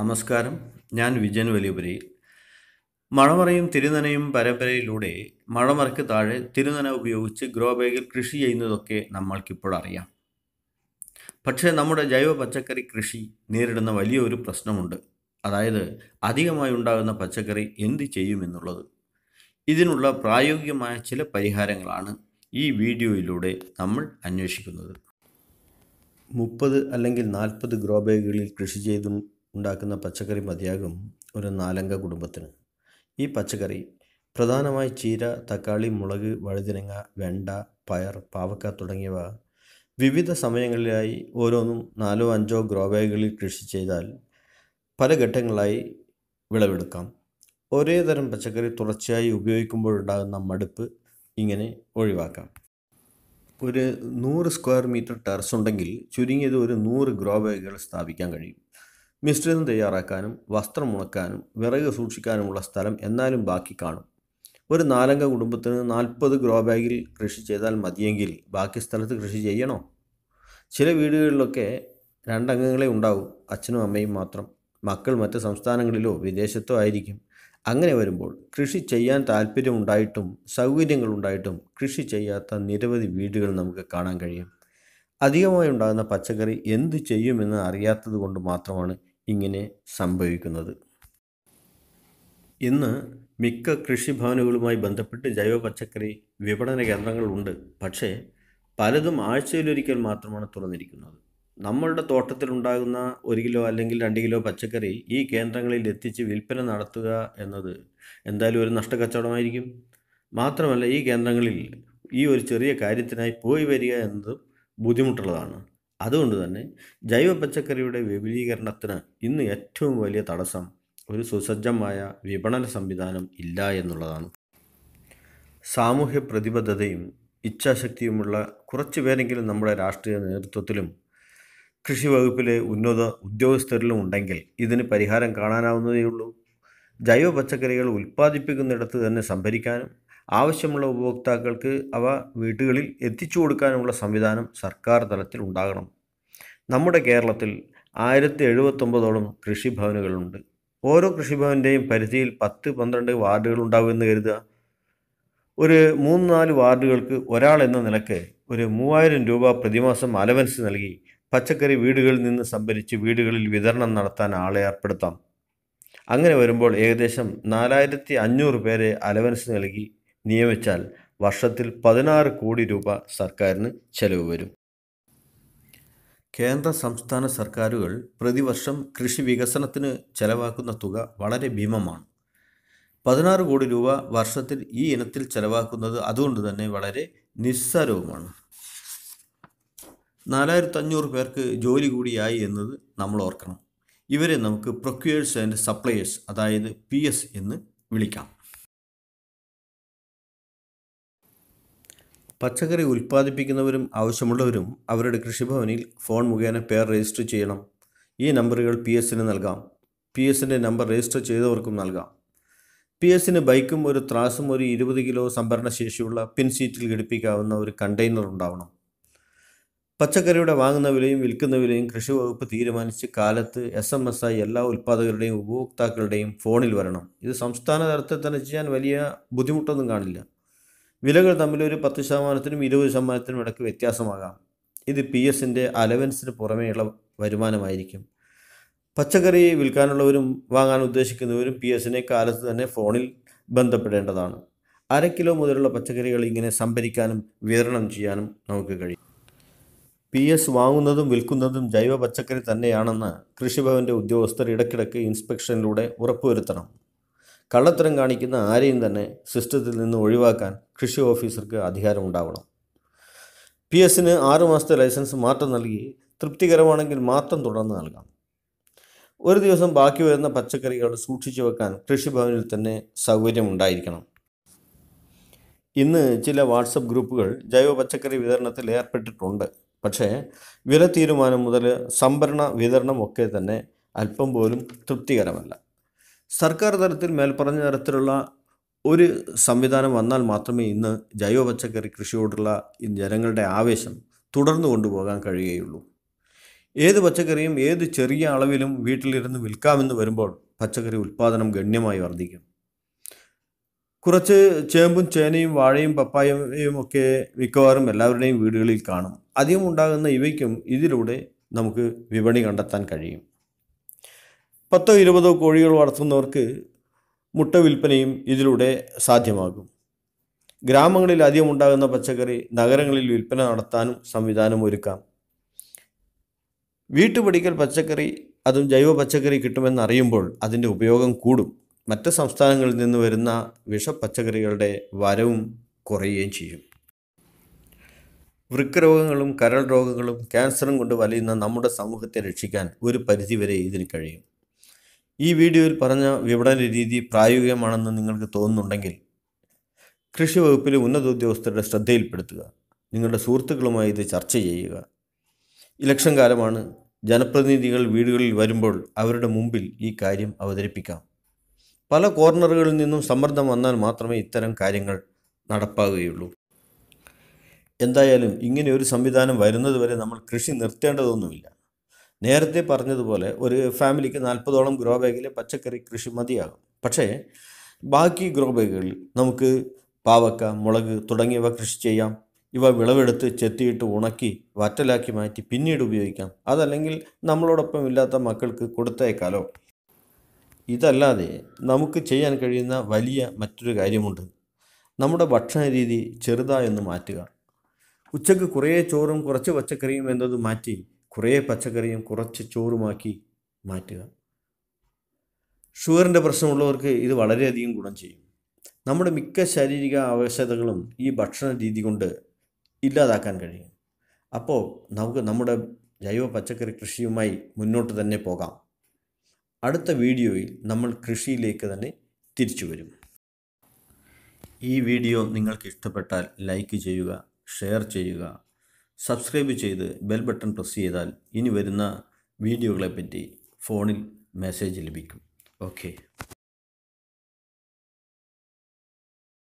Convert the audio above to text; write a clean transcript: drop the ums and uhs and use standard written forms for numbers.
നമസ്കാരം. ഞാൻ വിജയൻ വലിയപുരയിൽ. മഴമറയും തിരുനനയും പരമ്പരയിലൂടെ മഴമറയ്ക്ക് താഴെ തിരുനന ഉപയോഗിച്ച് ഗ്രോ ബാഗിൽ കൃഷി ചെയ്യുന്നതൊക്കെ നമ്മൾക്കിപ്പോൾ അറിയാം. പക്ഷേ നമ്മുടെ ജൈവ പച്ചക്കറി കൃഷി നേരിടുന്ന വലിയൊരു പ്രശ്നമുണ്ട്. അതായത് അധികമായി ഉണ്ടാകുന്ന പച്ചക്കറി എന്ത് ചെയ്യുമെന്നുള്ളത്. ഇതിനുള്ള പ്രായോഗികമായ ചില പരിഹാരങ്ങളാണ് ഈ വീഡിയോയിലൂടെ നമ്മൾ അന്വേഷിക്കുന്നത്. 30 അല്ലെങ്കിൽ 40 ഗ്രോ ബാഗുകളിൽ കൃഷി ചെയ്ത് ഉണ്ടാക്കുന്ന പച്ചക്കറി മതിയാകും ഒരു 4 കുടുംബത്തിന്. ഈ പച്ചക്കറി പ്രധാനമായി ചീര, തക്കാളി, മുളക്, വഴുതനങ്ങ, വെണ്ട, പയർ, പാവക്ക തുടങ്ങിയവ വിവിധ സമയങ്ങളിലായി ഓരോന്നും 4-5 ഗ്രോ ബാഗുകളിൽ കൃഷി ചെയ്താൽ പല ഘട്ടങ്ങളായി വിളവെടുക്കാം. ഒരേ തരം പച്ചക്കറി തുടർച്ചയായി ഉപയോഗിക്കുമ്പോഴുണ്ടാകുന്ന മടുപ്പ് ഇങ്ങനെ ഒഴിവാക്കാം. ഒരു 100 സ്ക്വയർ മീറ്റർ ടെറസ് ഉണ്ടെങ്കിൽ ചുരുങ്ങിയത് ഒരു 100 ഗ്രോ ബാഗുകൾ സ്ഥാപിക്കാൻ കഴിയും. മിശ്രിതം തയ്യാറാക്കാനും വസ്ത്രം ഉണക്കാനും വിറക് സൂക്ഷിക്കാനുമുള്ള സ്ഥലം എന്നാലും ബാക്കി കാണും. ഒരു 4 കുടുംബത്തിന് 40 ഗ്രോ ബാഗിൽ കൃഷി ചെയ്താൽ മതിയെങ്കിൽ ബാക്കി സ്ഥലത്ത് കൃഷി ചെയ്യണോ? ചില വീടുകളിലൊക്കെ 2 അംഗങ്ങളെ ഉണ്ടാവും, അച്ഛനും അമ്മയും മാത്രം. മക്കൾ മറ്റ് സംസ്ഥാനങ്ങളിലോ വിദേശത്തോ ആയിരിക്കും. അങ്ങനെ വരുമ്പോൾ കൃഷി ചെയ്യാൻ താല്പര്യമുണ്ടായിട്ടും സൗകര്യങ്ങളുണ്ടായിട്ടും കൃഷി ചെയ്യാത്ത നിരവധി വീടുകൾ നമുക്ക് കാണാൻ കഴിയും. അധികമായി ഉണ്ടാകുന്ന പച്ചക്കറി എന്തു ചെയ്യുമെന്ന് അറിയാത്തത് കൊണ്ട് മാത്രമാണ് ഇങ്ങനെ സംഭവിക്കുന്നത്. ഇന്ന് മിക്ക കൃഷിഭവനുകളുമായി ബന്ധപ്പെട്ട് ജൈവ പച്ചക്കറി വിപണന കേന്ദ്രങ്ങളുണ്ട്. പക്ഷേ പലതും ആഴ്ചയിലൊരിക്കൽ മാത്രമാണ് തുറന്നിരിക്കുന്നത്. നമ്മളുടെ തോട്ടത്തിലുണ്ടാകുന്ന 1 കിലോ അല്ലെങ്കിൽ 2 കിലോ പച്ചക്കറി ഈ കേന്ദ്രങ്ങളിൽ എത്തിച്ച് വിൽപ്പന നടത്തുക എന്നത് എന്തായാലും ഒരു നഷ്ടക്കച്ചവടമായിരിക്കും. മാത്രമല്ല, ഈ കേന്ദ്രങ്ങളിൽ ഈ ഒരു ചെറിയ കാര്യത്തിനായി പോയി വരിക എന്നത് ബുദ്ധിമുട്ടുള്ളതാണ്. അതുകൊണ്ട് തന്നെ ജൈവ പച്ചക്കറിയുടെ വിപുലീകരണത്തിന് ഇന്ന് ഏറ്റവും വലിയ തടസ്സം ഒരു സുസജ്ജമായ വിപണന സംവിധാനം ഇല്ല എന്നുള്ളതാണ്. സാമൂഹ്യ പ്രതിബദ്ധതയും ഇച്ഛാശക്തിയുമുള്ള കുറച്ചു പേരെങ്കിലും നമ്മുടെ രാഷ്ട്രീയ നേതൃത്വത്തിലും കൃഷി വകുപ്പിലെ ഉന്നത ഉദ്യോഗസ്ഥരിലും ഉണ്ടെങ്കിൽ ഇതിന് പരിഹാരം കാണാനാവുന്നതേയുള്ളൂ. ജൈവ പച്ചക്കറികൾ ഉൽപ്പാദിപ്പിക്കുന്നിടത്ത് തന്നെ സംഭരിക്കാനും ആവശ്യമുള്ള ഉപഭോക്താക്കൾക്ക് അവ വീടുകളിൽ എത്തിച്ചു കൊടുക്കാനുമുള്ള സംവിധാനം സർക്കാർ തലത്തിൽ ഉണ്ടാകണം. നമ്മുടെ കേരളത്തിൽ 1079ഓളം കൃഷിഭവനുകളുണ്ട്. ഓരോ കൃഷിഭവൻ്റെയും പരിധിയിൽ 10-12 വാർഡുകൾ ഉണ്ടാകുമെന്ന് കരുതുക. ഒരു 3-4 വാർഡുകൾക്ക് ഒരാൾ എന്ന നിലക്ക് ഒരു 3000 രൂപ പ്രതിമാസം അലവൻസ് നൽകി പച്ചക്കറി വീടുകളിൽ നിന്ന് സംഭരിച്ച് വീടുകളിൽ വിതരണം നടത്താൻ ആളെ ഏർപ്പെടുത്താം. അങ്ങനെ വരുമ്പോൾ ഏകദേശം 4500 പേരെ അലവൻസ് നൽകി നിയമിച്ചാൽ വർഷത്തിൽ 16 കോടി രൂപ സർക്കാരിന് ചെലവ് വരും. കേന്ദ്ര സംസ്ഥാന സർക്കാരുകൾ പ്രതിവർഷം കൃഷി വികസനത്തിന് ചെലവാക്കുന്ന തുക വളരെ ഭീമമാണ്. 16 കോടി രൂപ വർഷത്തിൽ ഈ ഇനത്തിൽ ചെലവാക്കുന്നത് അതുകൊണ്ട് തന്നെ വളരെ നിസ്സാരവുമാണ്. 4500 പേർക്ക് ജോലി കൂടിയായി എന്നത് നമ്മൾ ഓർക്കണം. ഇവരെ നമുക്ക് പ്രൊക്യൂയേഴ്സ് ആൻഡ് സപ്ലയേഴ്സ്, അതായത് PS എന്ന് വിളിക്കാം. പച്ചക്കറി ഉൽപ്പാദിപ്പിക്കുന്നവരും ആവശ്യമുള്ളവരും അവരുടെ കൃഷിഭവനിൽ ഫോൺ മുഖേന പേർ രജിസ്റ്റർ ചെയ്യണം. ഈ നമ്പറുകൾ PSന് നൽകാം. PSൻ്റെ നമ്പർ രജിസ്റ്റർ ചെയ്തവർക്കും നൽകാം. PSന് ബൈക്കും ഒരു ത്രാസും ഒരു 20 കിലോ സംഭരണ ശേഷിയുള്ള പിൻ സീറ്റിൽ ഘടിപ്പിക്കാവുന്ന ഒരു കണ്ടെയ്നർ ഉണ്ടാവണം. പച്ചക്കറിയുടെ വാങ്ങുന്ന വിലയും വിൽക്കുന്ന വിലയും കൃഷി വകുപ്പ് തീരുമാനിച്ച് കാലത്ത് SMS ആയി എല്ലാ ഉൽപ്പാദകരുടെയും ഉപഭോക്താക്കളുടെയും ഫോണിൽ വരണം. ഇത് സംസ്ഥാന തലത്തിൽ തന്നെ ചെയ്യാൻ വലിയ ബുദ്ധിമുട്ടൊന്നും കാണില്ല. വിലകൾ തമ്മിൽ ഒരു 10%-നും 20%-നും ഇടയ്ക്ക് വ്യത്യാസമാകാം. ഇത് PSൻ്റെ അലവൻസിന് പുറമേയുള്ള വരുമാനമായിരിക്കും. പച്ചക്കറി വിൽക്കാനുള്ളവരും വാങ്ങാൻ ഉദ്ദേശിക്കുന്നവരും PSനെ കാലത്ത് തന്നെ ഫോണിൽ ബന്ധപ്പെടേണ്ടതാണ്. 1/2 കിലോ മുതലുള്ള പച്ചക്കറികൾ ഇങ്ങനെ സംഭരിക്കാനും വിതരണം ചെയ്യാനും നമുക്ക് കഴിയും. PS വാങ്ങുന്നതും വിൽക്കുന്നതും ജൈവ പച്ചക്കറി തന്നെയാണെന്ന് കൃഷിഭവൻ്റെ ഉദ്യോഗസ്ഥർ ഇടയ്ക്കിടയ്ക്ക് ഇൻസ്പെക്ഷനിലൂടെ ഉറപ്പുവരുത്തണം. കള്ളത്തരം കാണിക്കുന്ന ആരെയും തന്നെ സിസ്റ്റത്തിൽ നിന്ന് ഒഴിവാക്കാൻ കൃഷി ഓഫീസർക്ക് അധികാരമുണ്ടാവണം. PSന് 6 മാസത്തെ ലൈസൻസ് മാറ്റം നൽകി തൃപ്തികരമാണെങ്കിൽ മാത്രം തുടർന്ന് നൽകാം. ഒരു ദിവസം ബാക്കി വരുന്ന പച്ചക്കറികൾ സൂക്ഷിച്ചു വെക്കാൻ കൃഷിഭവനിൽ തന്നെ സൗകര്യമുണ്ടായിരിക്കണം. ഇന്ന് ചില വാട്സപ്പ് ഗ്രൂപ്പുകൾ ജൈവ പച്ചക്കറി വിതരണത്തിൽ ഏർപ്പെട്ടിട്ടുണ്ട്. പക്ഷേ വില തീരുമാനം മുതൽ സംഭരണ വിതരണം ഒക്കെ തന്നെ അല്പം പോലും തൃപ്തികരമല്ല. സർക്കാർ തലത്തിൽ മേൽപ്പറഞ്ഞ തരത്തിലുള്ള ഒരു സംവിധാനം വന്നാൽ മാത്രമേ ഇന്ന് ജൈവ പച്ചക്കറി കൃഷിയോടുള്ള ജനങ്ങളുടെ ആവേശം തുടർന്നു കൊണ്ടുപോകാൻ കഴിയുകയുള്ളൂ. ഏത് പച്ചക്കറിയും ഏത് ചെറിയ അളവിലും വീട്ടിലിരുന്ന് വിൽക്കാമെന്ന് വരുമ്പോൾ പച്ചക്കറി ഉൽപ്പാദനം ഗണ്യമായി വർദ്ധിക്കും. കുറച്ച് ചേമ്പും ചേനയും വാഴയും പപ്പായയും ഒക്കെ മിക്കവാറും എല്ലാവരുടെയും വീടുകളിൽ കാണും. അധികം ഉണ്ടാകുന്ന ഇവയ്ക്കും ഇതിലൂടെ നമുക്ക് വിപണി കണ്ടെത്താൻ കഴിയും. 10-20 കോഴികൾ വളർത്തുന്നവർക്ക് മുട്ട വിൽപ്പനയും ഇതിലൂടെ സാധ്യമാകും. ഗ്രാമങ്ങളിൽ അധികം ഉണ്ടാകുന്ന പച്ചക്കറി നഗരങ്ങളിൽ വിൽപ്പന നടത്താനും സംവിധാനം ഒരുക്കാം. വീട്ടുപടിക്കൽ പച്ചക്കറി, അതും ജൈവ പച്ചക്കറി കിട്ടുമെന്നറിയുമ്പോൾ അതിൻ്റെ ഉപയോഗം കൂടും. മറ്റ് സംസ്ഥാനങ്ങളിൽ നിന്ന് വരുന്ന വിഷപ്പച്ചക്കറികളുടെ വരവും കുറയുകയും ചെയ്യും. വൃക്കരോഗങ്ങളും കരൾ രോഗങ്ങളും ക്യാൻസറും കൊണ്ട് വലയുന്ന നമ്മുടെ സമൂഹത്തെ രക്ഷിക്കാൻ ഒരു പരിധിവരെ ഇതിന് കഴിയും. ഈ വീഡിയോയിൽ പറഞ്ഞ വിപണന രീതി പ്രായോഗികമാണെന്ന് നിങ്ങൾക്ക് തോന്നുന്നുണ്ടെങ്കിൽ കൃഷി വകുപ്പിലെ ഉന്നത ഉദ്യോഗസ്ഥരുടെ ശ്രദ്ധയിൽപ്പെടുത്തുക. നിങ്ങളുടെ സുഹൃത്തുക്കളുമായി ഇത് ചർച്ച ചെയ്യുക. ഇലക്ഷൻ കാലമാണ്. ജനപ്രതിനിധികൾ വീടുകളിൽ വരുമ്പോൾ അവരുടെ മുമ്പിൽ ഈ കാര്യം അവതരിപ്പിക്കാം. പല കോർണറുകളിൽ നിന്നും സമ്മർദ്ദം വന്നാൽ മാത്രമേ ഇത്തരം കാര്യങ്ങൾ നടപ്പാകുകയുള്ളൂ. എന്തായാലും ഇങ്ങനെ ഒരു സംവിധാനം വരുന്നതുവരെ നമ്മൾ കൃഷി നിർത്തേണ്ടതൊന്നുമില്ല. നേരത്തെ പറഞ്ഞതുപോലെ ഒരു ഫാമിലിക്ക് 40ഓളം ഗ്രോ ബാഗിലെ പച്ചക്കറി കൃഷി മതിയാകും. പക്ഷേ ബാക്കി ഗ്രോ ബാഗുകളിൽ നമുക്ക് പാവക്ക, മുളക് തുടങ്ങിയവ കൃഷി ചെയ്യാം. ഇവ വിളവെടുത്ത് ചെത്തിയിട്ട് ഉണക്കി വറ്റലാക്കി മാറ്റി പിന്നീട് ഉപയോഗിക്കാം. അതല്ലെങ്കിൽ നമ്മളോടൊപ്പം ഇല്ലാത്ത മക്കൾക്ക് കൊടുത്തയക്കാലോ. ഇതല്ലാതെ നമുക്ക് ചെയ്യാൻ കഴിയുന്ന വലിയ മറ്റൊരു കാര്യമുണ്ട്. നമ്മുടെ ഭക്ഷണ രീതി ചെറുതായൊന്ന് മാറ്റുക. ഉച്ചയ്ക്ക് കുറേ ചോറും കുറച്ച് പച്ചക്കറിയും എന്നത് മാറ്റി കുറേ പച്ചക്കറിയും കുറച്ച് ചോറുമാക്കി മാറ്റുക. ഷുഗറിൻ്റെ പ്രശ്നമുള്ളവർക്ക് ഇത് വളരെയധികം ഗുണം ചെയ്യും. നമ്മുടെ മിക്ക ശാരീരിക ആവശ്യകതകളും ഈ ഭക്ഷണ രീതി കൊണ്ട് ഇല്ലാതാക്കാൻ കഴിയും. അപ്പോൾ നമുക്ക് നമ്മുടെ ജൈവ പച്ചക്കറി കൃഷിയുമായി മുന്നോട്ട് തന്നെ പോകാം. അടുത്ത വീഡിയോയിൽ നമ്മൾ കൃഷിയിലേക്ക് തന്നെ തിരിച്ചു വരും. ഈ വീഡിയോ നിങ്ങൾക്ക് ഇഷ്ടപ്പെട്ടാൽ ലൈക്ക് ചെയ്യുക, ഷെയർ ചെയ്യുക, സബ്സ്ക്രൈബ് ചെയ്ത് ബെൽ ബട്ടൺ പ്രസ് ചെയ്താൽ ഇനി വരുന്ന വീഡിയോകളെപ്പറ്റി ഫോണിൽ മെസ്സേജ് ലഭിക്കും. ഓക്കെ.